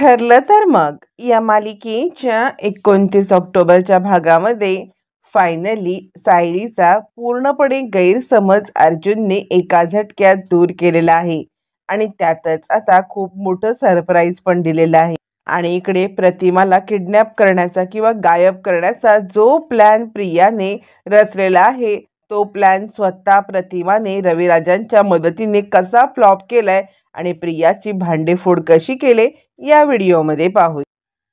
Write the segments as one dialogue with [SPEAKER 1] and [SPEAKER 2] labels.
[SPEAKER 1] ठरलं तर मग या मालिकेच्या 29 ऑक्टोबरच्या भागामध्ये फायनली सायलीचा पूर्णपणे गैरसमज अर्जुनने एका झटक्यात दूर केलेला आहे आणि त्यातच आता खूप मोठं सरप्राईज पण दिलेलं आहे. आणि इकडे प्रतिमाला किडनॅप करण्याचा किंवा गायब करण्याचा जो प्लॅन प्रियाने रचलेला आहे तो प्लॅन स्वतः प्रतिमाने रविराजांच्या मदतीने कसा फ्लॉप केलाय आणि प्रियाची भांडेफोड कशी केले या व्हिडिओमध्ये पाहू.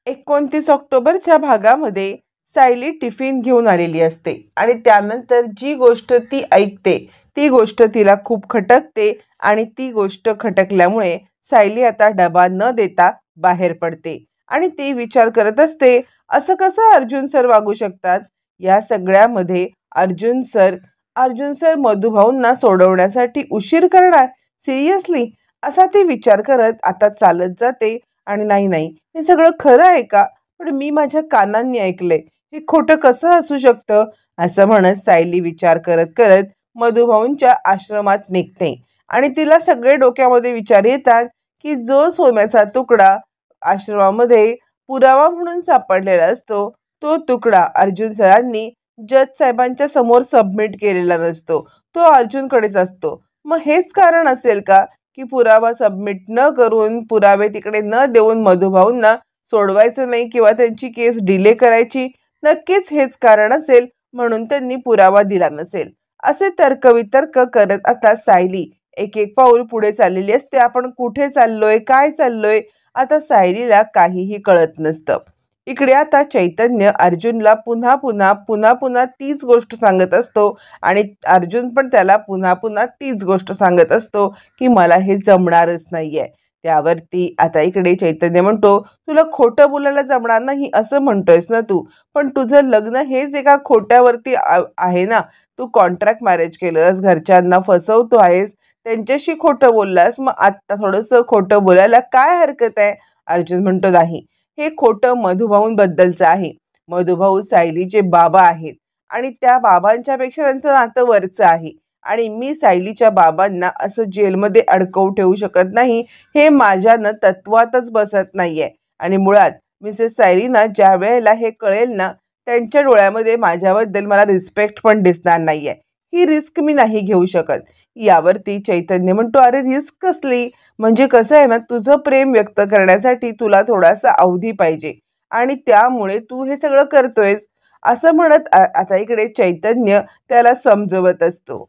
[SPEAKER 1] 29 ऑक्टोबरच्या भागामध्ये सायली टिफिन घेऊन आलेली असते आणि त्यानंतर जी गोष्ट ती ऐकते ती गोष्ट तिला खूप खटकते आणि ती गोष्ट खटकल्यामुळे सायली आता डबा न देता बाहेर पडते आणि ती विचार करत असते, असं कसं अर्जुन सर वागू शकतात. या सगळ्यामध्ये अर्जुन सर मधुभाऊंना सोडवण्यासाठी उशीर करणार सिरियसली, असा ती विचार करत आता चालत जाते. आणि नाही, हे सगळं खरं आहे का? पण मी माझ्या कानांनी ऐकलंय, हे खोटं कसं असू शकतं, असं म्हणत सायली विचार करत करत मधुभाऊंच्या आश्रमात निघते. आणि तिला सगळे डोक्यामध्ये विचार येतात की जो सोन्याचा तुकडा आश्रमामध्ये पुरावा म्हणून सापडलेला असतो तो तुकडा अर्जुन सरांनी जज साहेबांच्या समोर सबमिट केलेला नसतो, तो अर्जुनकडेच असतो. मग हेच कारण असेल का की पुरावा सबमिट न करून, पुरावे तिकडे न देऊन मधुभाऊंना सोडवायचं नाही किंवा त्यांची केस डिले करायची? नक्कीच हेच कारण असेल म्हणून त्यांनी पुरावा दिला नसेल. असे तर्कवितर्क करत आता सायली एक एक पाऊल पुढे चाललेली असते. आपण कुठे चाललोय, काय चाललोय, आता सायलीला काहीही कळत नसतं. इकडे आता चैतन्य अर्जुनला पुन्हा पुन्हा तीच गोष्ट सांगत असतो आणि अर्जुन पण त्याला पुन्हा पुन्हा तीच गोष्ट सांगत असतो की मला हे जमणारच नाहीये. त्यावरती आता इकडे चैतन्य म्हणतो, तुला खोटं बोलायला जमणार नाही असं म्हणतोयस ना तू, पण तुझं लग्न हेच एका खोट्यावरती आहे ना. तू कॉन्ट्रॅक्ट मॅरेज केलंस, घरच्यांना फसवतो आहेस, त्यांच्याशी खोटं बोललास, मग आता थोडंसं खोटं बोलायला काय हरकत आहे? अर्जुन म्हणतो, नाही, हे खोटं मधुभाऊंबद्दलचं आहे. मधुभाऊ सायलीचे बाबा आहेत आणि त्या बाबांच्या पेक्षा त्यांचं नातं वरचं आहे आणि मी सायलीच्या बाबांना असं जेलमध्ये अडकवू ठेवू शकत नाही. हे माझ्यानं तत्वातच बसत नाहीये. आणि मुळात मिसेस सायलीना ज्या वेळेला हे कळेल ना, त्यांच्या डोळ्यामध्ये माझ्याबद्दल मला रिस्पेक्ट पण दिसणार नाहीये. ही रिस्क मी नाही घेऊ शकत. यावरती चैतन्य म्हणतो, अरे रिस्क कसली? म्हणजे कसं आहे ना, तुझं प्रेम व्यक्त करण्यासाठी तुला थोडासा अवधी पाहिजे आणि त्यामुळे तू हे सगळं करतोयस, असं म्हणत आता इकडे चैतन्य त्याला समजवत असतो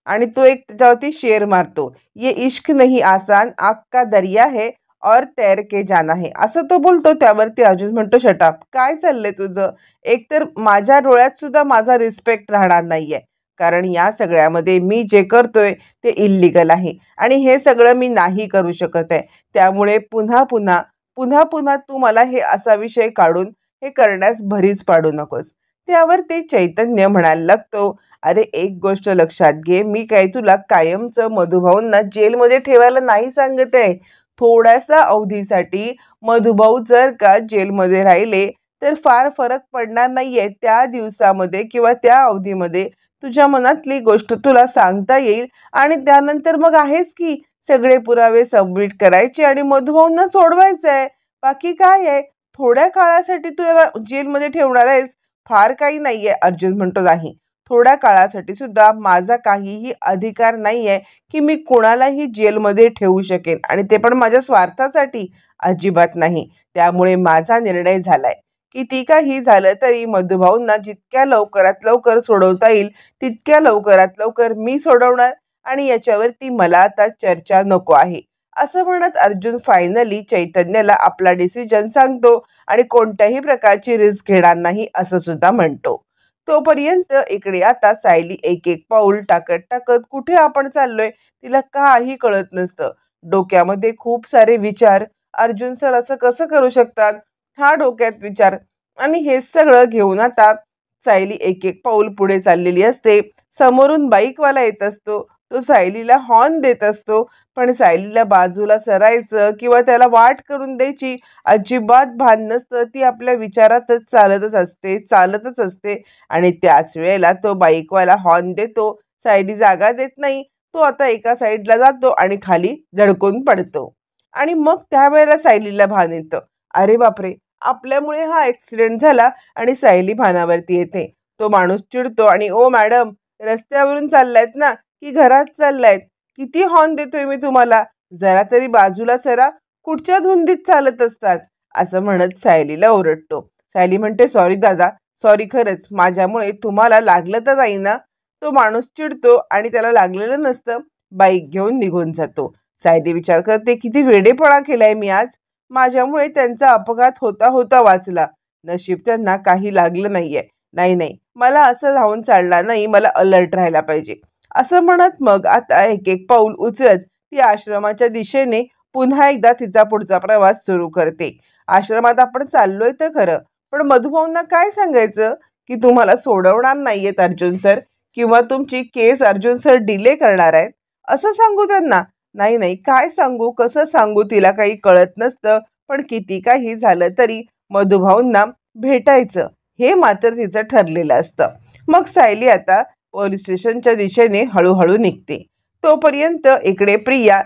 [SPEAKER 1] आणि तो एक त्याच्यावरती शेर मारतो, ये इश्क नहीं आसान, आग का दरिया है और तैर के जाना है, असं तो बोलतो. त्यावरती अर्जुन म्हणतो, शटअप, काय चाललंय तुझं? एकतर माझ्या डोळ्यात सुद्धा माझा रिस्पेक्ट राहणार नाहीये, कारण या सगळ्यामध्ये मी जे करतोय ते इल्लीगल आहे आणि हे सगळं मी नाही करू शकत आहे. त्यामुळे पुन्हा तू मला हे असा विषय काढून हे करण्यास भरीच पाडू नकोस. त्यावर ते चैतन्य म्हणायला लागतो, अरे एक गोष्ट लक्षात घे, मी काय तुला कायमचं मधुभाऊंना जेलमध्ये ठेवायला नाही सांगत आहे. थोड्याशा अवधीसाठी मधुभाऊ जर का जेलमध्ये राहिले तर फार फरक पडणार नाहीये. त्या दिवसामध्ये किंवा त्या अवधीमध्ये तुझ्या मनातली गोष्ट तुला सांगता येईल आणि त्यानंतर मग आहेच की सगळे पुरावे सबमिट करायचे आणि मधुभाऊंना सोडवायचं आहे. बाकी काय आहे? थोड्या काळासाठी तू जेलमध्ये ठेवणार आहेस, फार काही नाहीये. अर्जुन म्हणतो, नाही, थोड्या काळासाठी सुद्धा माझा काहीही अधिकार नाहीये की मी कोणालाही जेलमध्ये ठेवू शकेन आणि ते पण माझ्या स्वार्थासाठी, अजिबात नाही. त्यामुळे माझा निर्णय झालाय, किती काही झालं तरी मधुभाऊंना जितक्या लवकरात लवकर सोडवता येईल तितक्या लवकरात लवकर मी सोडवणार आणि याच्यावरती मला आता चर्चा नको आहे, असं म्हणत अर्जुन फायनली चैतन्याला आपला डिसिजन सांगतो आणि कोणत्याही प्रकारची रिस्क घेणार नाही असं सुद्धा म्हणतो. तोपर्यंत इकडे आता सायली एक एक पाऊल टाकत टाकत कुठे आपण चाललोय तिला काही कळत नसतं. डोक्यामध्ये खूप सारे विचार, अर्जुन सर असं कसं करू शकतात, हा डोक्यात विचार, आणि हे सगळं घेऊन आता सायली एक एक पाऊल पुढे चाललेली असते. समोरून बाईकवाला येत असतो, तो सायलीला हॉर्न देत असतो, पण सायलीला बाजूला सरायचं किंवा त्याला वाट करून द्यायची अजिबात भान नसतं. ती आपल्या विचारातच चालतच असते आणि त्याच वेळेला तो बाईकवाला हॉर्न देतो, सायली जागा देत नाही. तो आता एका साईडला जातो आणि खाली झडकून पडतो आणि मग त्यावेळेला सायलीला भान येतं, अरे बापरे, आपल्यामुळे हा ॲक्सिडेंट झाला आणि सायली भानावरती येते. तो माणूस चिडतो आणि ओ मॅडम, रस्त्यावरून चाललायत ना की घरात चाललायत? किती हॉर्न देतोय मी तुम्हाला, जरा तरी बाजूला सरा, कुठच्या धुंदीत चालत असतात, असं म्हणत सायलीला ओरडतो. सायली म्हणते, सॉरी दादा, सॉरी, खरंच माझ्यामुळे तुम्हाला लागलं तर नाही ना? तो माणूस चिडतो आणि त्याला लागलेलं नसतं, बाईक घेऊन निघून जातो. सायली विचार करते, किती वेडेपणा केलाय मी आज, माझ्यामुळे त्यांचा अपघात होता होता वाचला. नशीब त्यांना काही लागलं नाहीये. नाही नाही, मला असं राहून चालणार नाही, मला अलर्ट राहायला पाहिजे. असं म्हणत मग आता एक एक पाऊल उचलत ती आश्रमाच्या दिशेने पुन्हा एकदा तिचा पुढचा प्रवास सुरू करते. आश्रमात आपण चाललोय तर खरं, पण मधुभाऊंना काय सांगायचं की तुम्हाला सोडवणार नाहीयेत अर्जुन सर, किंवा तुमची केस अर्जुन सर डिले करणार आहेत, असं सांगू त्यांना? नाही नाही, काय सांगू, कसं सांगू, तिला काही कळत नसतं. पण किती काही झालं तरी मधुभाऊंना भेटायचं हे मात्र तिचं ठरलेलं असतं. मग सायली आता पोलीस स्टेशनच्या दिशेने हळूहळू निघते. तोपर्यंत इकडे प्रिया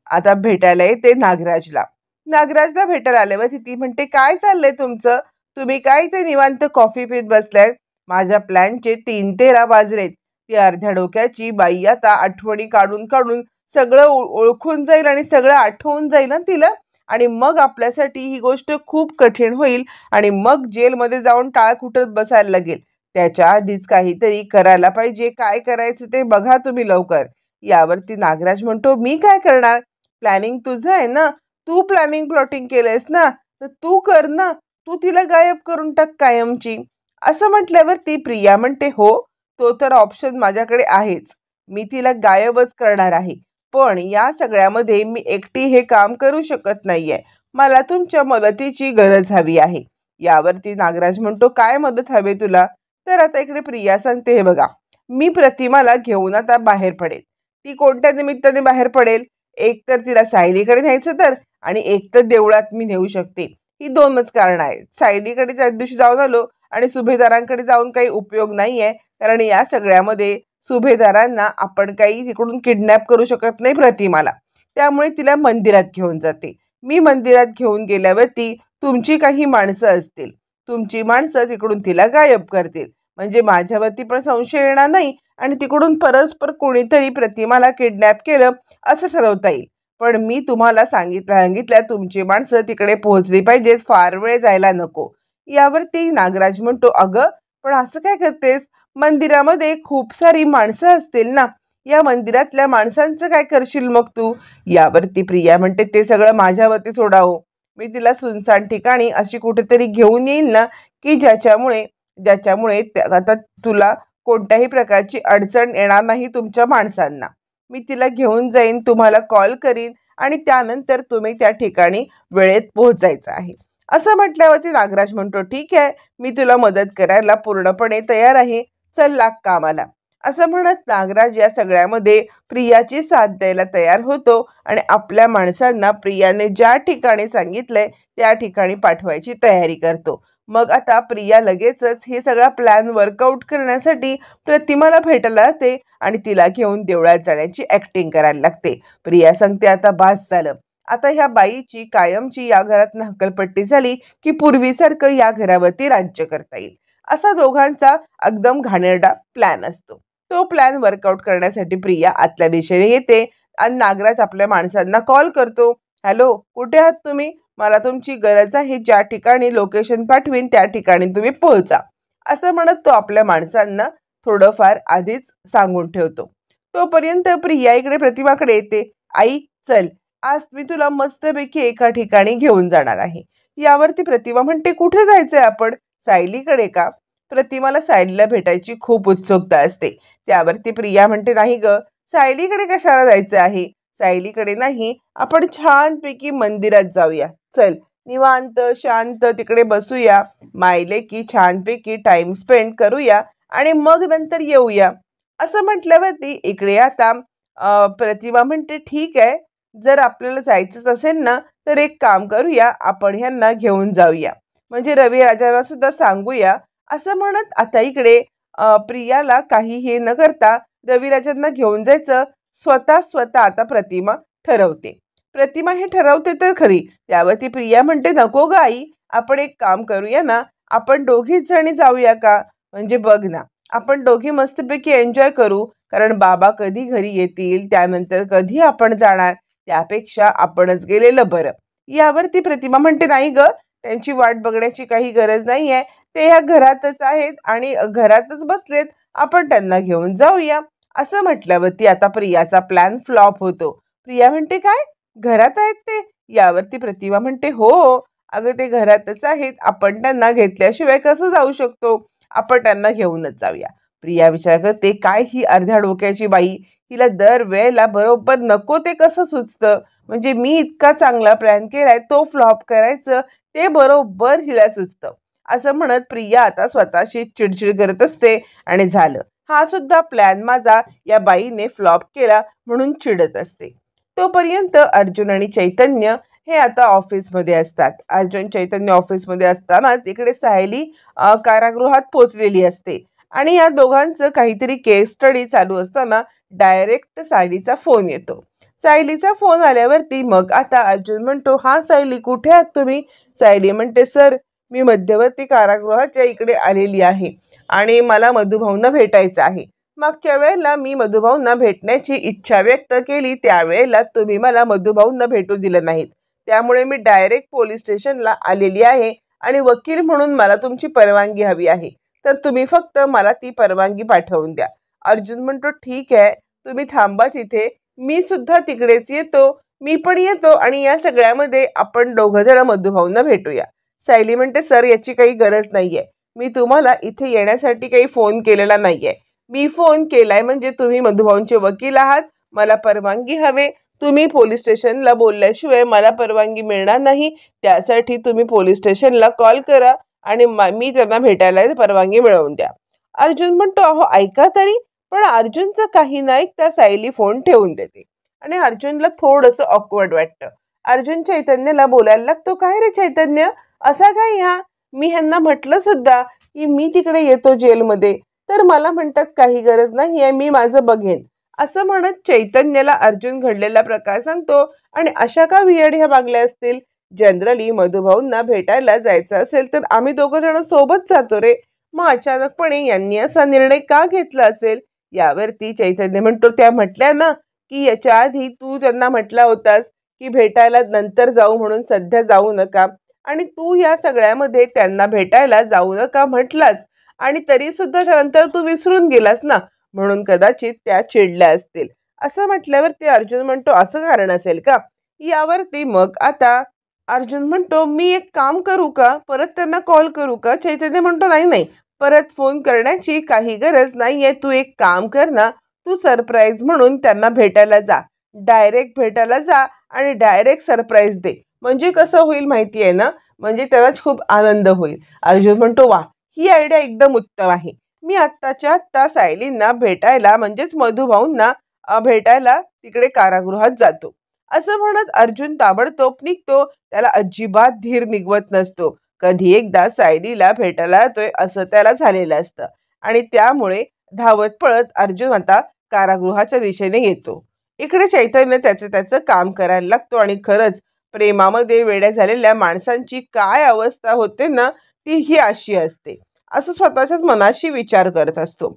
[SPEAKER 1] आता भेटायला येते नागराजला. नागराजला भेटायला आल्यावर ती म्हणते, काय चाललंय तुमचं? तुम्ही काय ते निवांत कॉफी पीत बसलाय? माझ्या प्लॅनचे 3:13 वाजलेत. ती अर्ध्या डोक्याची बाई आता आठवणी काढून काढून सगळं ओळखून जाईल आणि सगळं आठवून जाईल ना तिला, आणि मग आपल्यासाठी ही गोष्ट खूप कठीण होईल आणि मग जेलमध्ये जाऊन टाळ कुटत बसायला लागेल. त्याच्या आधीच काहीतरी करायला पाहिजे. काय करायचं ते बघा तुम्ही लवकर. यावरती नागराज म्हणतो, मी काय करणार? प्लॅनिंग तुझं आहे ना, तू प्लॅनिंग प्लॉटिंग केलंयस ना, तर तू कर ना, तू तिला गायब करून टाक कायमची. असं म्हटल्यावर ती प्रिया म्हणते, हो, तो तर ऑप्शन माझ्याकडे आहेच, मी तिला गायबच करणार आहे. पण या सगळ्यामध्ये मी एकटी हे काम करू शकत नाहीये, मला तुमच्या मदतीची गरज हवी आहे. यावरती नागराज म्हणतो, काय मदत हवी तुला? तर आता इकडे प्रिया सांगते, हे बघा, मी प्रतिमाला घेऊन आता बाहेर पडेल. ती कोणत्या निमित्ताने बाहेर पडेल? एक तर तिला सायलीकडे न्यायचं तर, आणि एक तर देवळात मी नेऊ शकते. ही दोनच कारण आहेत. सायलीकडे त्या दिवशी जाऊन आलो आणि सुभेदारांकडे जाऊन काही उपयोग नाहीये, कारण या सगळ्यामध्ये सुभेदारांना आपण काही तिकडून किडनॅप करू शकत नाही प्रतिमाला. त्यामुळे तिला मंदिरात घेऊन जाते. मी मंदिरात घेऊन गेल्यावरती तुमची काही माणसं असतील, तुमची माणसं तिकडून तिला गायब करतील, म्हणजे माझ्यावरती पण संशय येणार नाही आणि तिकडून परस्पर कोणीतरी प्रतिमाला किडनॅप केलं असं ठरवता येईल. पण मी तुम्हाला सांगितल्या तुमची माणसं तिकडे पोहोचली पाहिजेत, फार वेळ जायला नको. यावरती नागराज म्हणतो, अगं, पण असं काय करतेस? मंदिरामध्ये खूप सारी माणसं असतील ना, या मंदिरातल्या माणसांचं काय करशील मग तू? यावरती प्रिया म्हणते, ते सगळं माझ्यावरती सोडावं. मी तिला सुनसान ठिकाणी अशी कुठेतरी घेऊन येईल ना, की ज्याच्यामुळे ज्याच्यामुळे आता तुला कोणत्याही प्रकारची अडचण येणार नाही तुमच्या माणसांना. मी तिला घेऊन जाईन, तुम्हाला कॉल करीन आणि त्यानंतर तुम्ही त्या ठिकाणी वेळेत पोहोचायचं आहे. असं म्हटल्यावरती नागराज म्हणतो, ठीक आहे, मी तुला मदत करायला पूर्णपणे तयार आहे, चल लाग कामाला. असं म्हणत नागराज या सगळ्यामध्ये प्रियाची साथ द्यायला तयार होतो आणि आपल्या माणसांना प्रियाने ज्या ठिकाणी सांगितलंय त्या ठिकाणी पाठवायची तयारी करतो. मग आता प्रिया लगेचच हे सगळा प्लॅन वर्कआउट करण्यासाठी प्रतिमाला भेटायला जाते आणि तिला घेऊन देवळात जाण्याची ऍक्टिंग करायला लागते. प्रिया सांगते, आता बास झालं, आता ह्या बाईची कायमची या घरात हकलपट्टी झाली की पूर्वीसारखं या घरावरती राज्य करता येईल. असा दोघांचा एकदम घाणेरडा प्लॅन असतो. तो प्लॅन वर्कआउट करण्यासाठी प्रिया आतल्या दिशेने येते आणि नागराज आपल्या माणसांना कॉल करतो, हॅलो, कुठे आहात तुम्ही? मला तुमची गरज आहे, ज्या ठिकाणी लोकेशन पाठवीन त्या ठिकाणी तुम्ही पोहोचा. असं म्हणत तो आपल्या माणसांना थोडंफार आधीच सांगून ठेवतो. तोपर्यंत प्रिया इकडे प्रतिमाकडे येते, आई चल, आज मी तुला मस्तपैकी एका ठिकाणी घेऊन जाणार आहे. यावरती प्रतिमा म्हणते, कुठे जायचंय आपण? सायलीकडे का? प्रतिमाला सायलीला भेटायची खूप उत्सुकता असते. त्यावरती प्रिया म्हणते, नाही ग, सायलीकडे कशाला जायचं आहे? सायलीकडे नाही, आपण छानपैकी मंदिरात जाऊया, चल, निवांत शांत तिकडे बसूया, मायले की छानपैकी टाइम स्पेंड करूया आणि मग नंतर येऊया. असं म्हटल्यावरती इकडे आता प्रतिमा म्हणते, ठीक आहे, जर आपल्याला जायचंच असेल ना तर एक काम करूया, आपण ह्यांना घेऊन जाऊया, म्हणजे रवी राजांना सुद्धा सांगूया. असं म्हणत आता इकडे प्रियाला काही हे न करता रविराजांना घेऊन जायचं स्वतः आता प्रतिमा ठरवते. प्रतिमा हे ठरवते तर खरी. त्यावरती प्रिया म्हणते, नको ग आई, आपण एक काम करूया ना, आपण दोघीच जणी जाऊया का? म्हणजे बघ ना, आपण दोघी मस्तपैकी एन्जॉय करू. कारण बाबा कधी घरी येतील, त्यानंतर कधी आपण जाणार, त्यापेक्षा आपणच गेलेलं बरं. यावरती प्रतिमा म्हणते, नाही ग, त्यांची वाट बघण्याची काही गरज नाहीये. ते ह्या घरातच आहेत आणि घरातच बसलेत. आपण त्यांना घेऊन जाऊया. असं म्हटल्यावरती आता प्रियाचा प्लॅन फ्लॉप होतो. प्रिया म्हणते, काय? घरात आहेत ते? यावरती प्रतिभा म्हणते, हो, अगं ते घरातच आहेत. आपण त्यांना घेतल्याशिवाय कसं जाऊ शकतो? आपण त्यांना घेऊनच जाऊया. प्रिया विचार करते, काय ही अर्ध्या डोक्याची बाई, हिला दर वेळेला बरोबर नको ते कसं सुचतं? म्हणजे मी इतका चांगला प्लॅन केलाय, तो फ्लॉप करायचं ते बरोबर हिला सुचतं. असं म्हणत प्रिया आता स्वतःशी चिडचिड करत असते आणि झालं, हा सुद्धा प्लॅन माझा या बाईने फ्लॉप केला म्हणून चिडत असते. तोपर्यंत अर्जुन आणि चैतन्य हे आता ऑफिसमध्ये असतात. अर्जुन चैतन्य ऑफिसमध्ये असतानाच इकडे सायली कारागृहात पोचलेली असते आणि या दोघांचं काहीतरी केस स्टडी चालू असताना डायरेक्ट सायलीचा फोन येतो. सायलीचा फोन आल्यावरती मग आता अर्जुन म्हणतो, हा सायली, कुठे आहात तुम्ही? सायली म्हणते, सर, मी मध्यवर्ती कारागृहाच्या इकडे आलेली आहे आणि मला मधुभाऊंना भेटायचं आहे. मागच्या वेळेला मी मधुभाऊंना भेटण्याची इच्छा व्यक्त केली, त्यावेळेला तुम्ही मला मधुभाऊंना भेटू दिलं नाहीत. त्यामुळे मी डायरेक्ट पोलीस स्टेशनला आलेली आहे आणि वकील म्हणून मला तुमची परवानगी हवी आहे. तर तुम्ही फक्त मला ती परवानगी पाठवून द्या. अर्जुन म्हणतो, ठीक आहे, तुम्ही थांबा तिथे, मी सुद्धा तिकडेच येतो. मी पण येतो आणि या सगळ्यामध्ये आपण दोघं जण मधुभाऊंना भेटूया. सायली म्हणते, सर, याची काही गरज नाहीये. मी तुम्हाला इथे येण्यासाठी काही फोन केलेला नाहीये. मी फोन केलाय म्हणजे तुम्ही मधुभाऊंचे वकील आहात, मला परवानगी हवे. तुम्ही पोलीस स्टेशनला बोलल्याशिवाय मला परवानगी मिळणार नाही. त्यासाठी तुम्ही पोलीस स्टेशनला कॉल करा आणि मी त्यांना भेटायला परवानगी मिळवून द्या. अर्जुन म्हणतो, अहो ऐका तरी. पण अर्जुनचं काही नाही, त्या सायली फोन ठेवून देते आणि अर्जुनला थोडंसं ऑकवर्ड वाटतं. अर्जुन चैतन्यला बोलायला लागतो, काय रे चैतन्य, असा काय ह्या? मी ह्यांना म्हटलं सुद्धा की मी तिकडे येतो जेलमध्ये, तर मला म्हणतात काही गरज नाहीये, मी माझं बघेन. असं म्हणत चैतन्याला अर्जुन घडलेला प्रकार सांगतो आणि अशा का वियड ह्या वागल्या असतील? जनरली मधुभाऊंना भेटायला जायचं असेल तर आम्ही दोघं जण सोबत जातो रे. मग अचानकपणे यांनी असा निर्णय का घेतला असेल? यावरती चैतन्य म्हणतो, त्या म्हटल्या ना की याच्या आधी तू त्यांना म्हटला होतास की भेटायला नंतर जाऊ म्हणून, सध्या जाऊ नका. आणि तू या सगळ्यामध्ये त्यांना भेटायला जाऊ नका म्हटलास आणि तरी सुद्धा त्यानंतर तू विसरून गेलास ना, म्हणून कदाचित त्या चिडल्या असतील. असं म्हटल्यावरती अर्जुन म्हणतो, असं कारण असेल का? यावरती मग आता अर्जुन म्हणतो, मी एक काम करू का, परत त्यांना कॉल करू का? चैतन्य म्हणतो, नाही नाही, परत फोन करण्याची काही गरज नाहीये. तू एक काम कर ना, तू सरप्राईज म्हणून त्यांना भेटायला जा, डायरेक्ट भेटायला जा आणि डायरेक्ट सरप्राईज दे. म्हणजे कसं होईल माहिती आहे ना, म्हणजे त्याला खूप आनंद होईल. अर्जुन म्हणतो, वा, ही आयडिया एकदम उत्तम आहे. मी आत्ताच्या आत्ता सायलींना भेटायला म्हणजेच मधुभाऊंना भेटायला तिकडे कारागृहात जातो. असं म्हणत अर्जुन ताबडतोब निघतो. त्याला अजिबात धीर निघवत नसतो. कधी एकदा सायलीला भेटायला जातोय असं त्याला झालेलं असतं आणि त्यामुळे धावत पळत अर्जुन आता कारागृहाच्या दिशेने येतो. इकडे चैतन्य त्याचं काम करायला लागतो आणि खरंच प्रेमामध्ये वेड्या झालेल्या माणसांची काय अवस्था होते ना, ती ही अशी असते, असं स्वतःच्याच मनाशी विचार करत असतो.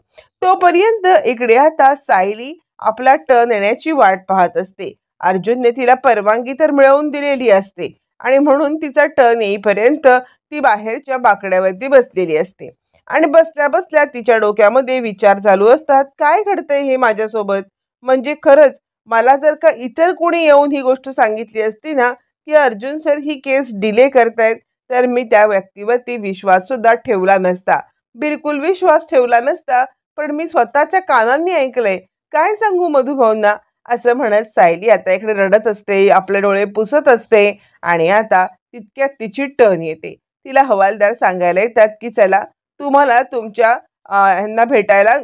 [SPEAKER 1] तोपर्यंत इकडे आता सायली आपला टर्न येण्याची वाट पाहत असते. अर्जुनने तिला परवानगी तर मिळवून दिलेली असते आणि म्हणून तिचा टर्न येईपर्यंत ती बाहेरच्या बाकड्यावरती बसलेली असते आणि बसल्या बसल्या तिच्या डोक्यामध्ये विचार चालू असतात, काय घडतंय हे माझ्यासोबत? म्हणजे खरंच मला जर का इतर कोणी येऊन ही गोष्ट सांगितली असती ना की अर्जुन सर ही केस डिले करतायत, तर मी त्या व्यक्तीवरती विश्वास सुद्धा ठेवला नसता, बिलकुल विश्वास ठेवला नसता. पण मी स्वतःच्या कानांनी ऐकलंय, काय सांगू मधुभाऊंना? असं म्हणत सायली आता इकडे रडत असते, आपले डोळे पुसत असते आणि आता तितक्यात तिची टर्न येते. तिला हवालदार सांगायला येतात की चला, तुम्हाला तुमच्या ह्यांना भेटायला,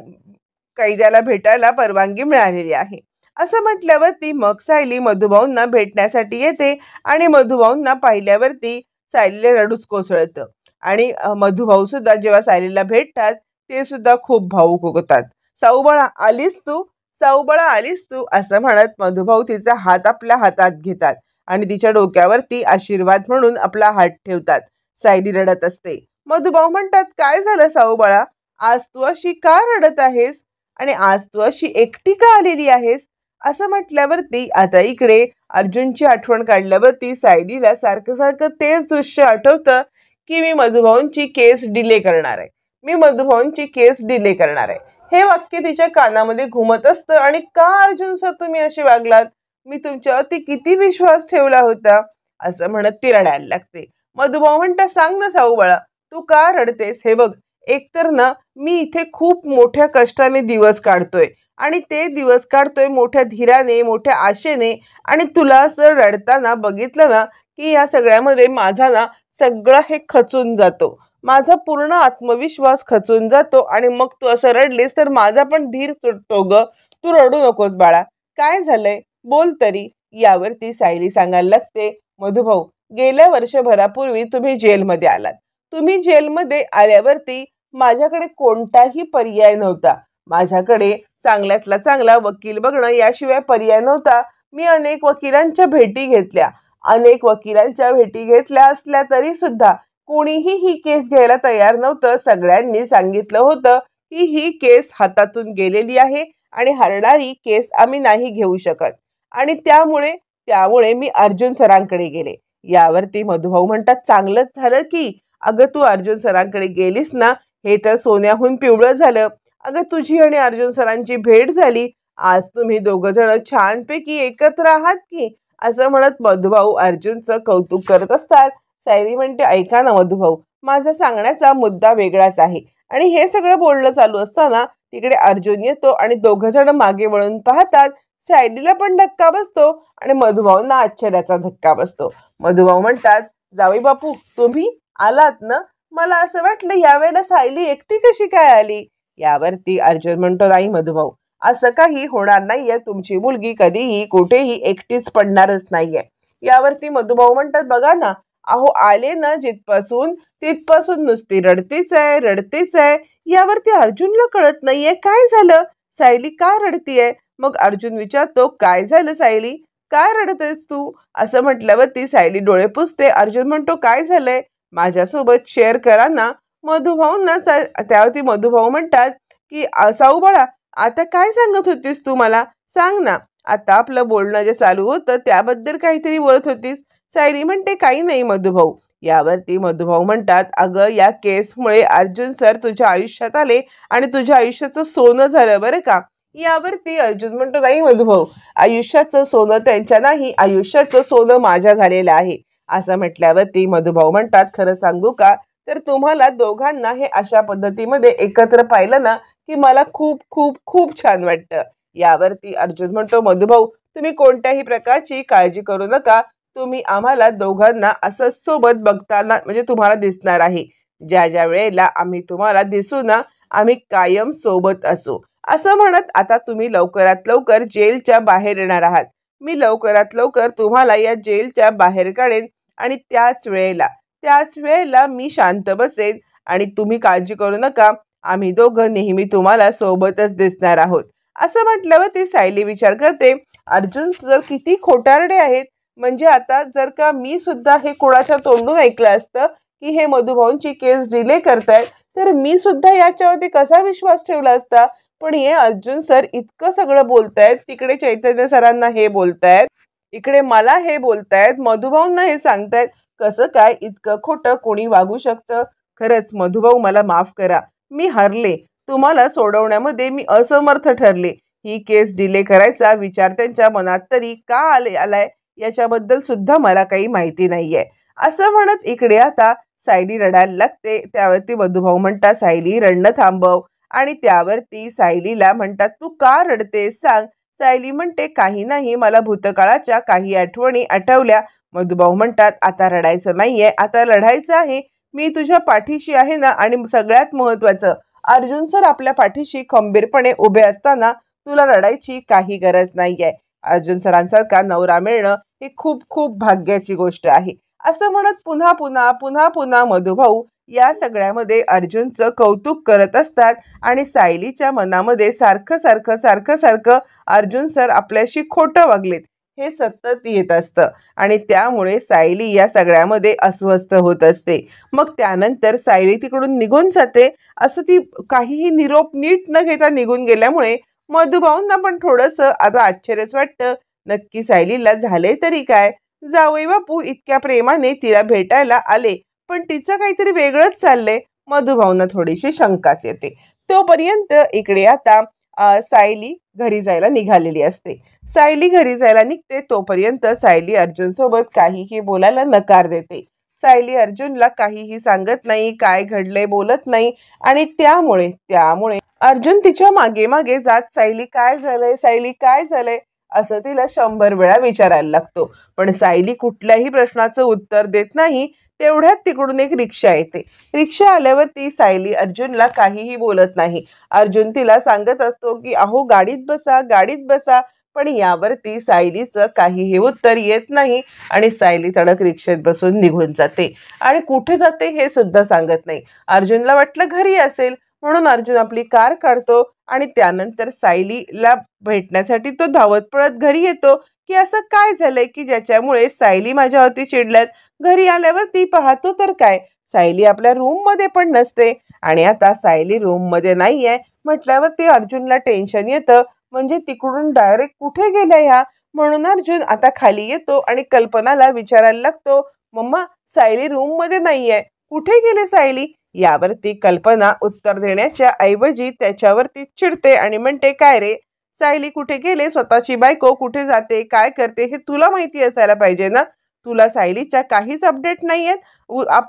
[SPEAKER 1] कैद्याला भेटायला परवानगी मिळालेली आहे. असं म्हटल्यावरती मग सायली मधुभाऊंना भेटण्यासाठी येते आणि मधुभाऊंना पाहिल्यावरती सायलीला रडूच कोसळतं आणि मधुभाऊ सुद्धा जेव्हा सायलीला भेटतात ते सुद्धा खूप भावूक होतात. साऊबाळा, आलीस तू? साऊबाळा आलीस तू असं म्हणत मधुभाऊ तिचा हात आपल्या हातात घेतात आणि तिच्या डोक्यावरती आशीर्वाद म्हणून आपला हात ठेवतात. सायली रडत असते. मधुभाऊ म्हणतात, काय झालं साऊबाळा? आज तू अशी का रडत आहेस आणि आज तू अशी एकटी का आलेली आहेस? असं म्हटल्यावरती आता इकडे अर्जुनची आठवण काढल्यावरती सायलीला सारखं सारखं तेच दृश्य आठवतं की मी मधुभाऊंची केस डिले करणार आहे, मी मधुभाऊंची केस डिले करणार आहे. हे वाक्य तिच्या कानामध्ये घुमत असतं आणि का अर्जुन सर तुम्ही असे वागलात? मी तुमच्यावरती किती विश्वास ठेवला होता असं म्हणत ती रडायला लागते. मधुभाऊ म्हणतात, सांग ना साऊबाळा, तू का रडतेस? हे बघ, एकतर ना मी इथे खूप मोठ्या कष्टाने दिवस काढतोय आणि ते दिवस काढतोय मोठ्या धीराने, मोठ्या आशेने, आणि तुला असं रडताना बघितलं ना की या सगळ्यामध्ये माझा ना सगळं हे खचून जातो, माझा पूर्ण आत्मविश्वास खचून जातो आणि मग तू असं रडलीस तर माझा पण धीर सुटतो ग. तू रडू नकोस बाळा, काय झालंय बोल तरी. यावरती सायली सांगायला लागते, मधुभाऊ, गेल्या वर्षभरापूर्वी तुम्ही जेलमध्ये आलात. तुम्ही जेलमध्ये आल्यावरती माझ्याकडे कोणताही पर्याय नव्हता. माझ्याकडे चांगल्यातला चांगला वकील बघणं याशिवाय पर्याय नव्हता. मी अनेक वकिलांच्या भेटी घेतल्या, अनेक वकिलांच्या भेटी घेतल्या असल्या तरी सुद्धा कोणीही ही केस घ्यायला तयार नव्हतं. सगळ्यांनी सांगितलं होतं की ही केस हातातून गेलेली आहे आणि हरणारी केस आम्ही नाही घेऊ शकत, आणि त्यामुळे त्यामुळे मी अर्जुन सरांकडे गेले. यावरती मधुभाऊ म्हणतात, चांगलंच झालं की. अगं तू अर्जुन सरांकडे गेलीस ना, हे तर सोन्याहून पिवळं झालं. अगं तुझी आणि अर्जुन सरांची भेट झाली. आज तुम्ही दोघं जण छानपैकी एकत्र आहात की. असं म्हणत मधुभाऊ अर्जुनचं कौतुक करत असतात. सायली म्हणते, ऐका ना मधुभाऊ, माझा सांगण्याचा मुद्दा वेगळाच आहे. आणि हे सगळं बोलणं चालू असताना तिकडे अर्जुन येतो आणि दोघं जण मागे वळून पाहतात. सायलीला पण धक्का बसतो आणि मधुभाऊंना आश्चर्याचा धक्का बसतो. मधुभाऊ म्हणतात, जावई बापू तुम्ही आलात ना? मला असं वाटलं यावेळेला सायली एकटी कशी काय आली? यावरती अर्जुन म्हणतो, नाही मधुभाऊ, असं काही होणार नाहीये. तुमची मुलगी कधीही कुठेही एकटीच पडणारच नाहीये. यावरती मधुभाऊ म्हणतात, बघा ना, अहो आले ना जिथपासून तिथपासून नुसती रडतेच आहे, रडतेच आहे. यावरती अर्जुनला कळत नाहीये काय झालं, सायली का रडतीये. मग अर्जुन विचारतो, काय झालं सायली, काय रडतेस तू? असं म्हटल्यावरती सायली डोळे पुसते. अर्जुन म्हणतो, काय झालंय माझ्यासोबत शेअर करा ना. मधुभाऊंना त्यावरती मधुभाऊ म्हणतात की साऊबाळा, आता काय सांगत होतीस तू मला, सांग ना. आता आपलं बोलणं जे चालू होतं त्याबद्दल काहीतरी बोलत होतीस. सायली म्हणते, काही नाही मधुभाऊ. यावरती मधुभाऊ म्हणतात, अगं या केसमुळे अर्जुन सर तुझ्या आयुष्यात आले आणि तुझ्या आयुष्याचं सोनं झालं बरं का. यावरती अर्जुन म्हणतो, नाही मधुभाऊ, आयुष्याचं सोनं त्यांच्या नाही, आयुष्याचं सोनं माझ्या झालेलं आहे. असं म्हटल्यावरती मधुभाऊ म्हणतात, खरं सांगू का, तर तुम्हाला दोघांना हे अशा पद्धतीमध्ये एकत्र पाहिलं ना की मला खूप खूप खूप छान वाटतं. यावरती अर्जुन म्हणतो, मधुभाऊ तुम्ही कोणत्याही प्रकारची काळजी करू नका. तुम्ही आम्हाला दोघांना असं सोबत बघताना म्हणजे तुम्हाला दिसणार आहे. ज्या ज्या वेळेला आम्ही तुम्हाला दिसू ना, आम्ही कायम सोबत असू. असं म्हणत आता तुम्ही लवकरात लवकर जेलच्या बाहेर येणार आहात. मी लवकरात लवकर तुम्हाला या जेलच्या बाहेर काढेन आणि त्याच वेळेला मी शांत बसेन आणि तुम्ही काळजी करू नका. आम्ही दोघं नेहमी तुम्हाला सोबतच दिसणार आहोत. असं म्हटल्यावर ती सायली विचार करते, अर्जुन जर किती खोटारडे आहेत. म्हणजे आता जर का मी सुद्धा हे कोणाच्या तोंडून ऐकलं असतं की हे मधुभाऊंची केस डिले करतायत, तर मी सुद्धा याच्यावरती कसा विश्वास ठेवला असता. पण हे अर्जुन सर इतकं सगळं बोलतायत, तिकडे चैतन्य सरांना हे बोलतायत, इकडे मला हे बोलतायत, मधुभाऊंना हे सांगतायत. कसं काय इतकं खोटं कोणी वागू शकतं? खरंच मधुभाऊ मला माफ करा, मी हरले. तुम्हाला सोडवण्यामध्ये मी असमर्थ ठरले. ही केस डिले करायचा विचार त्यांच्या मनात तरी का आलाय याच्याबद्दल सुद्धा मला काही माहिती नाहीये. असं म्हणत इकडे आता सायली रडायला लागते. त्यावरती मधुभाऊ म्हणतात, सायली रडणं थांबव. आणि त्यावरती सायलीला म्हणतात, तू का रडतेस सांग. सायली म्हणते, काही नाही, मला भूतकाळाच्या काही आठवणी आठवल्या. मधुभाऊ म्हणतात, आता रडायचं नाहीये, आता लढायचं आहे. मी तुझ्या पाठीशी आहे ना, आणि सगळ्यात महत्वाचं, अर्जुन सर आपल्या पाठीशी खंबीरपणे उभे असताना तुला रडायची काही गरज नाहीये. अर्जुन सरांसारखा नवरा मिळणं ही खूप खूप भाग्याची गोष्ट आहे. असं म्हणत पुन्हा पुन्हा पुन्हा पुन्हा मधुभाऊ या सगळ्यामध्ये अर्जुनचं कौतुक करत असतात आणि सायलीच्या मनामध्ये सारखं सारखं सारखं सारखं अर्जुन सर आपल्याशी खोटं वागलेत हे सतत येत असतं आणि त्यामुळे सायली या सगळ्यामध्ये अस्वस्थ होत असते. मग त्यानंतर सायली तिकडून निघून जाते. असं ती काहीही निरोप नीट न घेता निघून गेल्यामुळे मधुभाऊंना पण थोडंसं आता आश्चर्यच वाटतं. नक्की सायलीला झाले तरी काय? जावई बापू इतक्या प्रेमाने तिला भेटायला आले पण तिचं काहीतरी वेगळंच चाललंय. मधुभाऊंना थोडीशी शंकाच येते. तोपर्यंत इकडे आता सायली घरी जायला निघालेली असते. सायली घरी जायला निघते तोपर्यंत सायली अर्जुन सोबत काहीही बोलायला नकार देते. सायली अर्जुनला काहीही सांगत नाही, काय घडलंय बोलत नाही आणि त्यामुळे अर्जुन तिच्या मागे मागे जात सायली काय झालंय, सायली काय झालंय असं तिला 100 वेळा विचारायला लागतो. पण सायली कुठल्याही प्रश्नाचं उत्तर देत नाही. तेवढ्यात तिकडून एक रिक्षा येते. रिक्षा आल्यावरती सायली अर्जुनला काहीही बोलत नाही. अर्जुन तिला सांगत असतो की अहो गाडीत बसा, गाडीत बसा. पण यावरती सायलीचं काहीही उत्तर येत नाही आणि सायली तडक रिक्षेत बसून निघून जाते आणि कुठे जाते हे सुद्धा सांगत नाही. अर्जुनला वाटलं घरी असेल म्हणून अर्जुन आपली कार काढतो आणि त्यानंतर सायलीला भेटण्यासाठी तो धावत पळत घरी येतो की असं काय झालंय की ज्याच्यामुळे सायली माझ्यावरती चिडल्यात. घरी आल्यावर ती पाहतो तर काय सायली आपल्या रूम मध्ये पण नसते आणि आता सायली रूम मध्ये नाहीये म्हटल्यावर ते अर्जुनला टेन्शन येतं. म्हणजे तिकडून डायरेक्ट कुठे गेल्या ह्या? म्हणून अर्जुन आता खाली येतो आणि कल्पनाला विचारायला लागतो, मम्मा सायली रूम मध्ये नाहीये, कुठे गेले सायली? यावरती कल्पना उत्तर देण्याच्या ऐवजी त्याच्यावरती चिडते आणि म्हणते, काय रे सायली कुठे गेले? स्वतःची बायको कुठे जाते, काय करते हे तुला माहिती असायला पाहिजे ना. तुला सायलीच्या काहीच अपडेट नाहीयेत.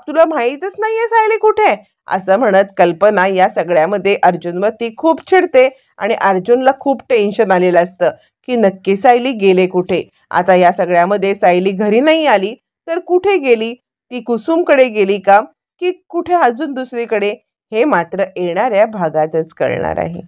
[SPEAKER 1] तुला माहीतच नाहीये सायली कुठे? असं म्हणत कल्पना या सगळ्यामध्ये अर्जुनवरती खूप चिडते आणि अर्जुनला खूप टेन्शन आलेलं असतं की नक्की सायली गेले कुठे. आता या सगळ्यामध्ये सायली घरी नाही आली तर कुठे गेली? ती कुसुमकडे गेली का की कुठे अजून दुसरीकडे? हे मात्र येणाऱ्या भागातच कळणार आहे.